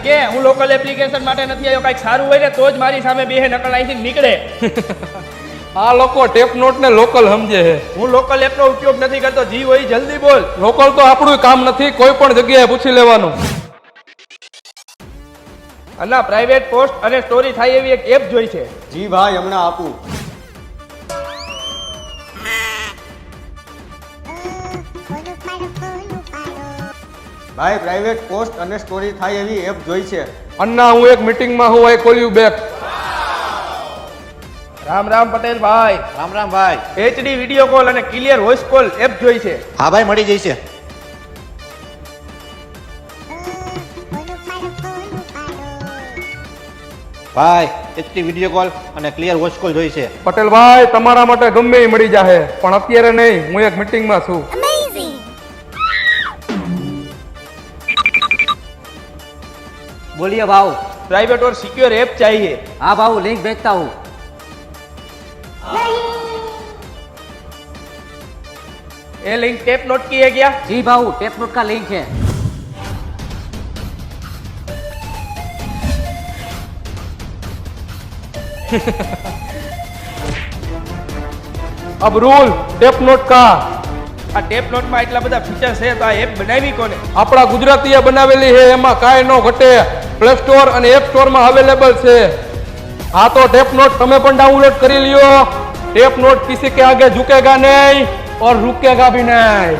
કે હું local application માટે નથી આવ્યો, કાંઈક સારું હોય ને તો જ મારી સામે બે નકલ અહીંથી નીકળે. આ લોકો ટેપ નોટ ને લોકલ સમજે છે. હું લોકલ એપનો ઉપયોગ નથી કરતો, જી હોય જલ્દી બોલ. લોકલ તો આપણું કામ નથી, કોઈ પણ જગ્યાએ પૂછી લેવાનું. અલા પ્રાઇવેટ પોસ્ટ અને સ્ટોરી થાય એવી એક એપ જોઈ છે. જી ભાઈ હમણાં આપું. ભાઈ પ્રાઇવેટ પોસ્ટ અને સ્ટોરી થાય એવી એપ જોઈ છે. અન્ના હું એક મીટિંગમાં હું I call you back. Ram Ram Patel ભાઈ. રામ રામ ભાઈ. HD વિડીયો કોલ અને ક્લિયર વોઇસ કોલ એપ જોઈ છે. હા ભાઈ મળી જશે. ભાઈ HD વિડીયો કોલ અને ક્લિયર વોઇસ કોલ જોઈ છે. પટેલભાઈ તમારા માટે ગમે એ મળી જાહે, પણ અત્યારે નહીં, હું એક મીટિંગમાં છું. बोलिए भाऊ. प्राइवेट और सिक्योर ऐप चाहिए. हाँ भाऊ, लिंक भेजता हूँ. ये लिंक टेप नोट की है क्या? जी भाऊ, टेप नोट का लिंक है. अब रूल टेप नोट का. આ ટેપ નોટમાં એટલા બધા ફીચર છે તો આ એપ બનાવી કોને? આપણા ગુજરાતીએ બનાવેલી છે, એમાં કાંઈ ન ઘટે. પ્લે સ્ટોર અને એપ સ્ટોરમાં અવેલેબલ છે. હા તો ટેપ નોટ તમે પણ ડાઉનલોડ કરી લ્યો. ટેપ નોટ કિસી કે આગે ઝુકેગા નહીં और रुकेगा भी नहीं.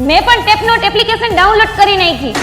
મેં પણ ટેપ નોટ એપ્લિકેશન ડાઉનલોડ કરી નાખી.